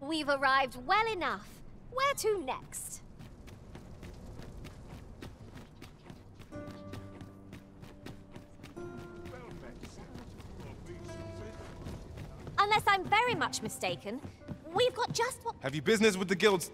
We've arrived well enough. Where to next? Unless I'm very much mistaken, we've got just what— Have you business with the guilds?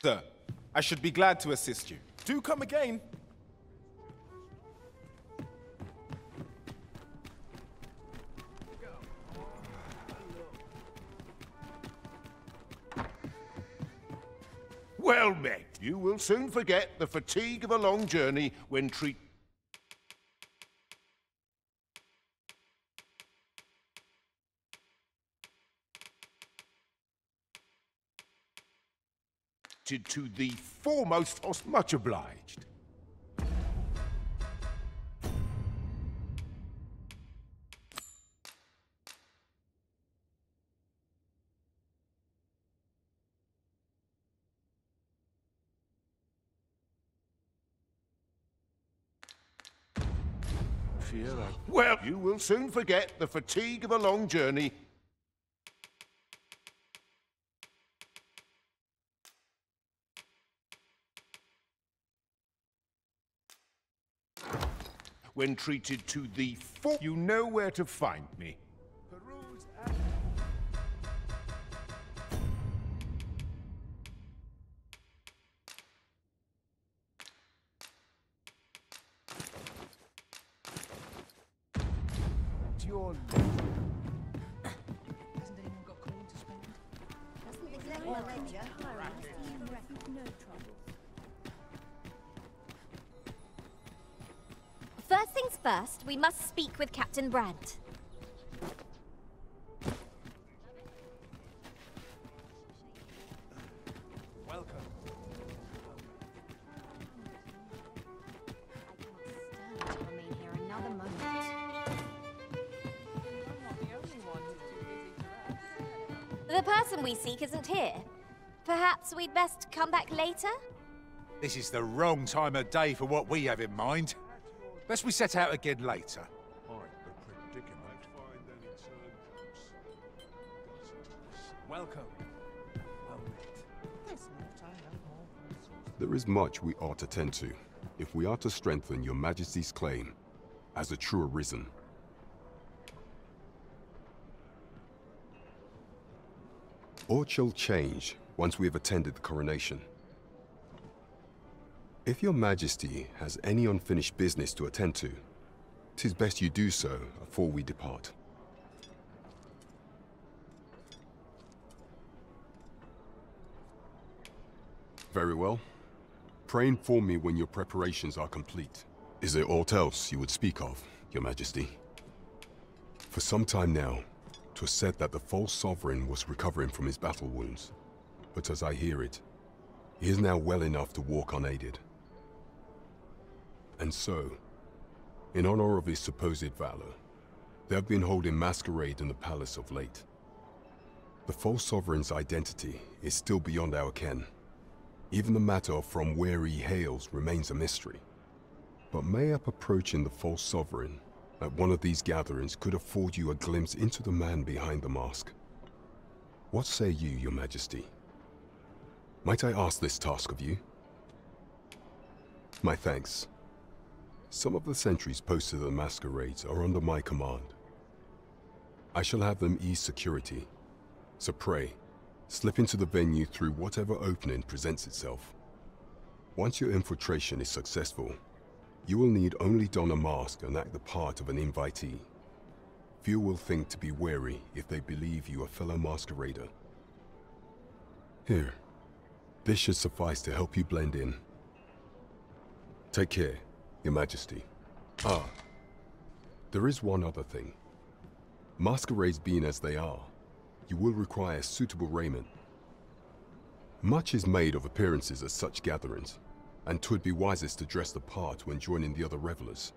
Sir, I should be glad to assist you. Do come again. Well met. You will soon forget the fatigue of a long journey when treated to the foremost host. Much obliged. Well, you will soon forget the fatigue of a long journey. When treated to the full, you know where to find me. Your Hasn't anyone got coin to spend? Doesn't exactly ledger. No trouble. First things first, we must speak with Captain Brandt. Welcome. I cannot stand to remain here another moment. The person we seek isn't here. Perhaps we'd best come back later? This is the wrong time of day for what we have in mind. Best we set out again later. Welcome. Well met. There is much we ought to tend to, if we are to strengthen your Majesty's claim as a true Arisen. Aught shall change once we have attended the coronation. If your Majesty has any unfinished business to attend to, 'tis best you do so afore we depart. Very well. Pray inform me when your preparations are complete. Is there aught else you would speak of, your Majesty? For some time now, 'twas said that the false sovereign was recovering from his battle wounds. But as I hear it, he is now well enough to walk unaided. And so, in honor of his supposed valor, they have been holding masquerade in the palace of late. The false sovereign's identity is still beyond our ken. Even the matter of from where he hails remains a mystery. But mayhap approaching the false sovereign at one of these gatherings could afford you a glimpse into the man behind the mask. What say you, your Majesty? Might I ask this task of you? My thanks. Some of the sentries posted at the masquerades are under my command. I shall have them ease security. So pray, slip into the venue through whatever opening presents itself. Once your infiltration is successful, you will need only don a mask and act the part of an invitee. Few will think to be wary if they believe you a fellow masquerader. Here, this should suffice to help you blend in. Take care, Your Majesty. Ah, there is one other thing. Masquerades being as they are, you will require suitable raiment. Much is made of appearances at such gatherings, and 'twould be wisest to dress the part when joining the other revelers.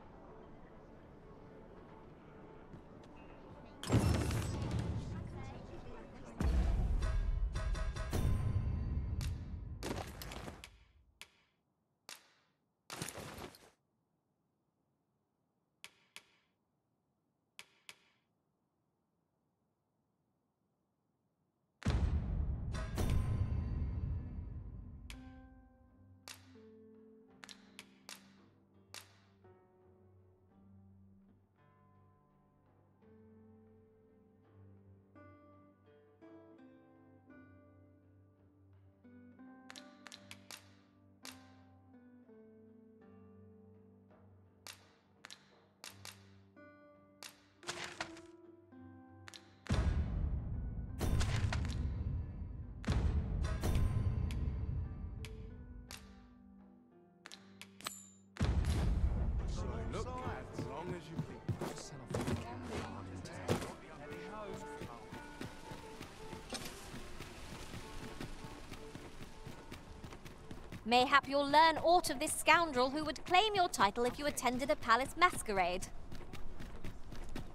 Mayhap you'll learn aught of this scoundrel who would claim your title if you attended a palace masquerade.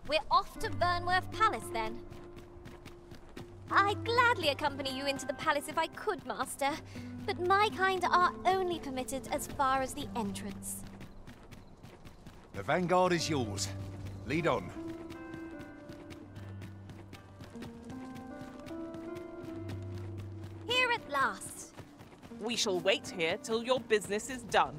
We're off to Vernworth Palace, then. I'd gladly accompany you into the palace if I could, Master, but my kind are only permitted as far as the entrance. The vanguard is yours. Lead on. Here at last. We shall wait here till your business is done.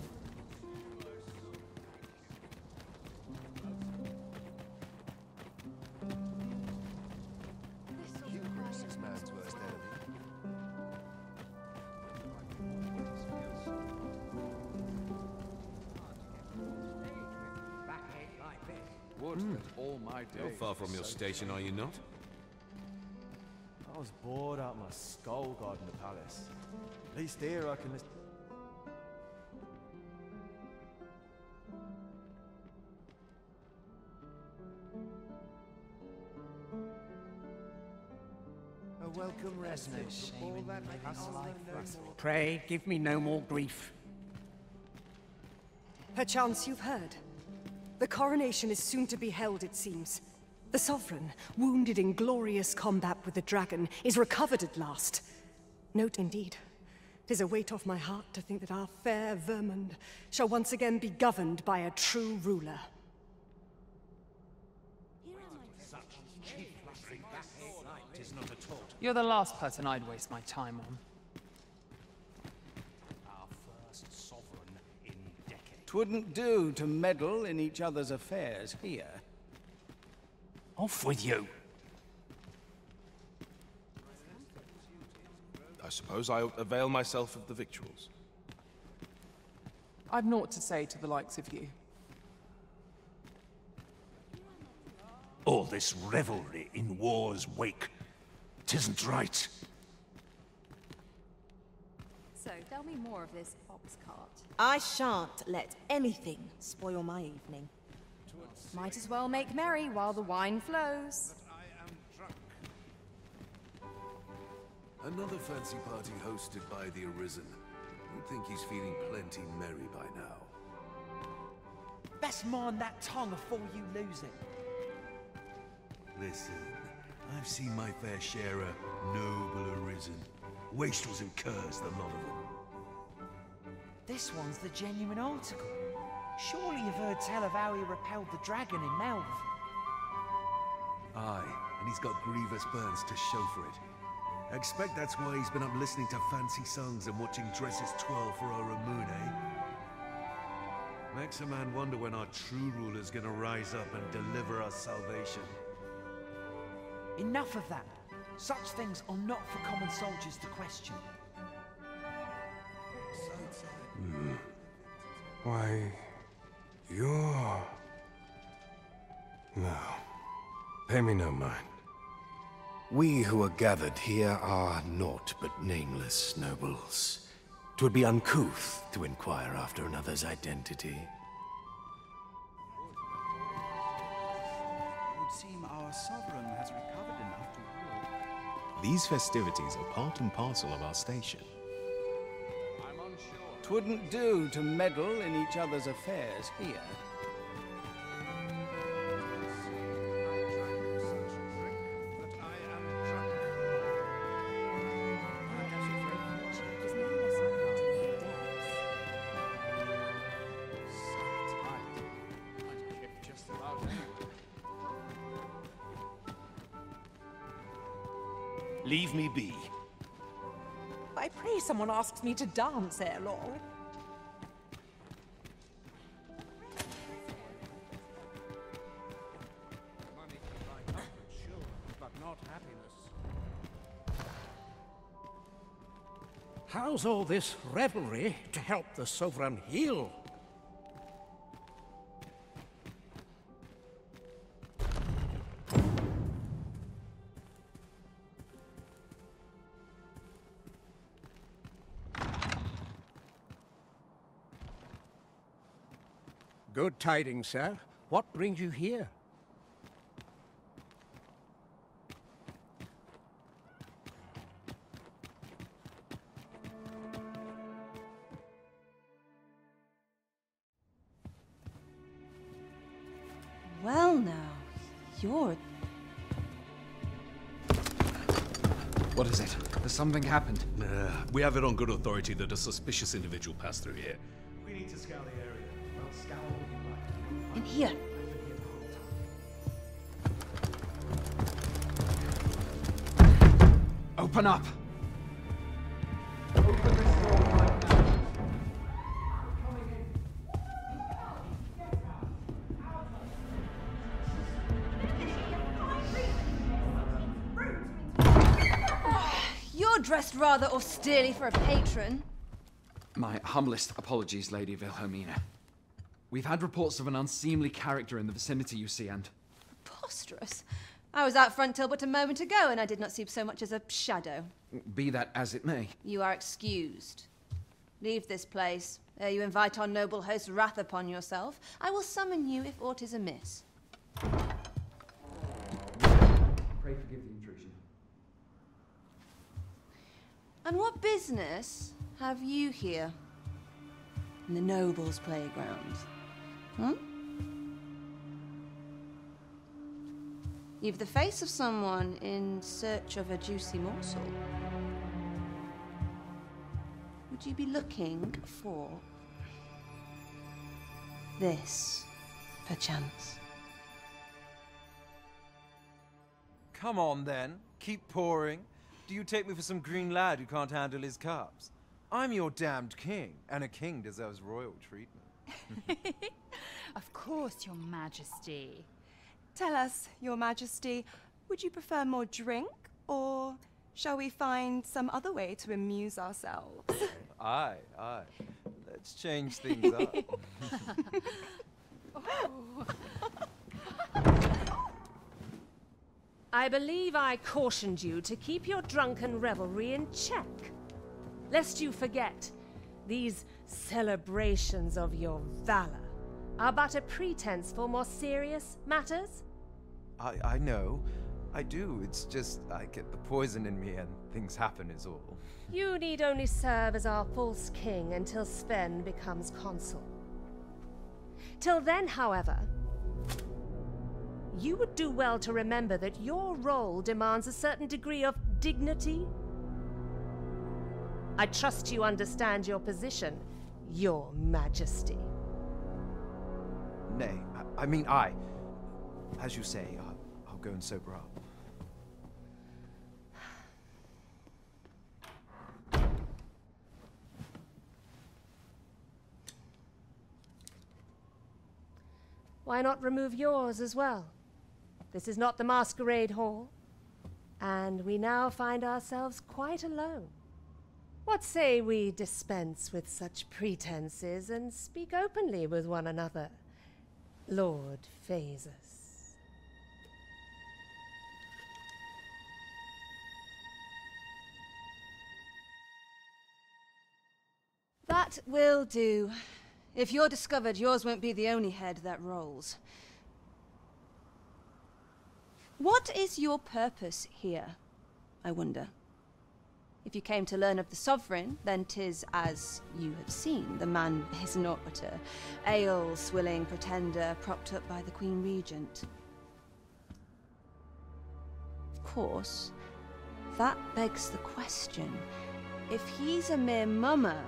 You're far from your station, are you not? I was bored out my skull guarding the palace. At least here I can listen. A welcome residence. Pray, give me no more grief. Perchance you've heard. The coronation is soon to be held, it seems. The Sovereign, wounded in glorious combat with the dragon, is recovered at last. Note indeed. 'Tis a weight off my heart to think that our fair Vermund shall once again be governed by a true ruler. You're the last person I'd waste my time on. Our first sovereign in decades. 'Twouldn't do to meddle in each other's affairs here. Off with you. I suppose I avail myself of the victuals. I've naught to say to the likes of you. All this revelry in war's wake. 'Tisn't right. So, tell me more of this ox cart. I shan't let anything spoil my evening. Might as well make merry while the wine flows. Another fancy party hosted by the Arisen. You'd think he's feeling plenty merry by now. Best mind that tongue afore you lose it. Listen, I've seen my fair share of noble Arisen. Wastrels and curs, the lot of them. This one's the genuine article. Surely you've heard tell of how he repelled the dragon in Melve. Aye, and he's got grievous burns to show for it. I expect that's why he's been up listening to fancy songs and watching dresses twirl for our moon, eh? Makes a man wonder when our true ruler's gonna rise up and deliver us salvation. Enough of that. Such things are not for common soldiers to question. Why, you're... No. Pay me no mind. We who are gathered here are naught but nameless nobles. 'Twould be uncouth to inquire after another's identity. It would seem our sovereign has recovered enough to walk. These festivities are part and parcel of our station. I'm unsure. 'Twouldn't do to meddle in each other's affairs here. Leave me be. I pray someone asks me to dance ere long. Money can buy comfort, sure, but not happiness. How's all this revelry to help the Sovereign heal? Good tidings, sir. What brings you here? Well now, you're... What is it? Has something happened? We have it on good authority that a suspicious individual passed through here. We need to scour the area. Well, scour what you like. In here. Open up! You're dressed rather austerely for a patron. My humblest apologies, Lady Wilhelmina. We've had reports of an unseemly character in the vicinity, you see, and... Preposterous. I was out front till but a moment ago, and I did not see so much as a shadow. Be that as it may. You are excused. Leave this place, ere you invite our noble host's wrath upon yourself. I will summon you if aught is amiss. Pray forgive the intrusion. And what business have you here? In the nobles' playgrounds? Hmm? You've the face of someone in search of a juicy morsel. Would you be looking for this, perchance? Come on, then. Keep pouring. Do you take me for some green lad who can't handle his cups? I'm your damned king, and a king deserves royal treatment. Of course, Your Majesty. Tell us, Your Majesty, would you prefer more drink, or shall we find some other way to amuse ourselves? Aye. Let's change things up. I believe I cautioned you to keep your drunken revelry in check. Lest you forget, these celebrations of your valor are but a pretense for more serious matters. I know. I do. It's just I get the poison in me and things happen is all. You need only serve as our false king until Sven becomes consul. Till then, however, you would do well to remember that your role demands a certain degree of dignity. I trust you understand your position, Your Majesty. Nay, I mean as you say, I'll go and sober up. Why not remove yours as well? This is not the masquerade hall. And we now find ourselves quite alone. What say we dispense with such pretenses and speak openly with one another, Lord Phasus? That will do. If you're discovered, yours won't be the only head that rolls. What is your purpose here, I wonder? If you came to learn of the Sovereign, then 'tis as you have seen. The man is naught but a ale-swilling pretender propped up by the Queen Regent. Of course, that begs the question. If he's a mere mummer,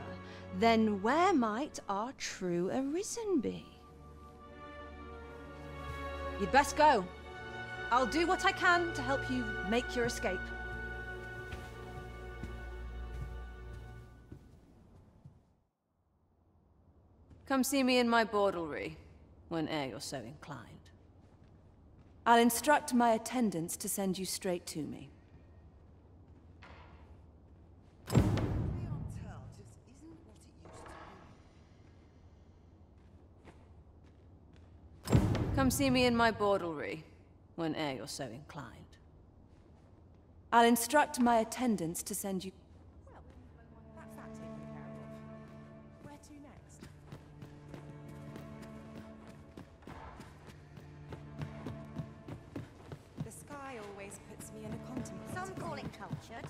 then where might our true Arisen be? You'd best go. I'll do what I can to help you make your escape. Come see me in my bordlery, whene'er you're so inclined. I'll instruct my attendants to send you straight to me. Come see me in my bordlery, whene'er you're so inclined. I'll instruct my attendants to send you... Well, that's that taken care of. Where to next? The sky always puts me in a contemplative. Some call it cultured.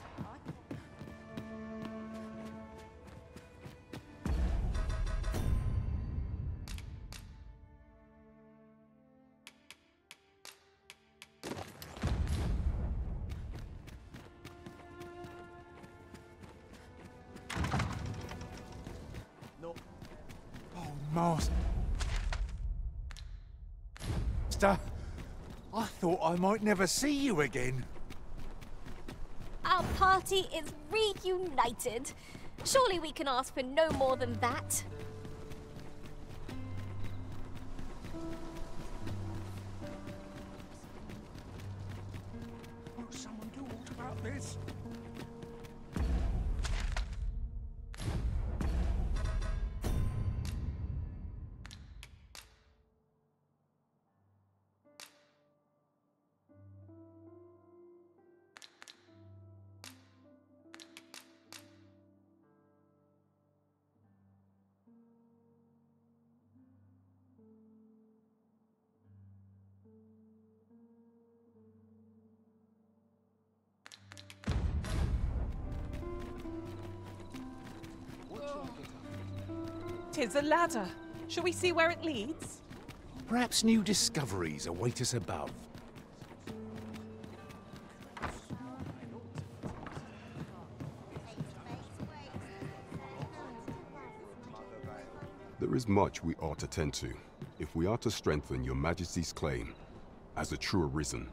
Master, I thought I might never see you again. Our party is reunited. Surely we can ask for no more than that. Won't someone do aught about this? Tis a ladder. Shall we see where it leads? Perhaps new discoveries await us above. There is much we ought to tend to, if we are to strengthen your Majesty's claim as a true Arisen.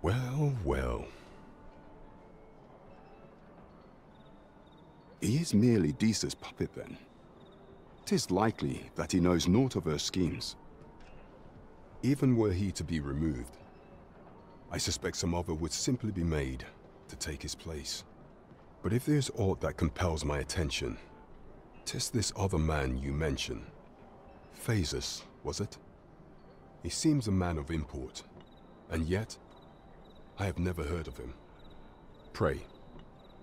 Well, well. He is merely Disa's puppet, then. 'Tis likely that he knows naught of her schemes. Even were he to be removed, I suspect some other would simply be made to take his place. But if there's aught that compels my attention, 'tis this other man you mention. Phasus, was it? He seems a man of import, and yet I have never heard of him. Pray,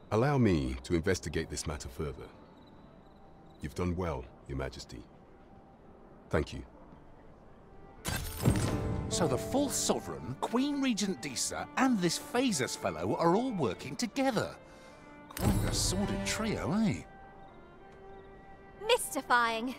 allow me to investigate this matter further. You've done well, Your Majesty. Thank you. So the false sovereign, Queen Regent Disa, and this Phasus fellow are all working together. Quite a sordid trio, eh? Mystifying.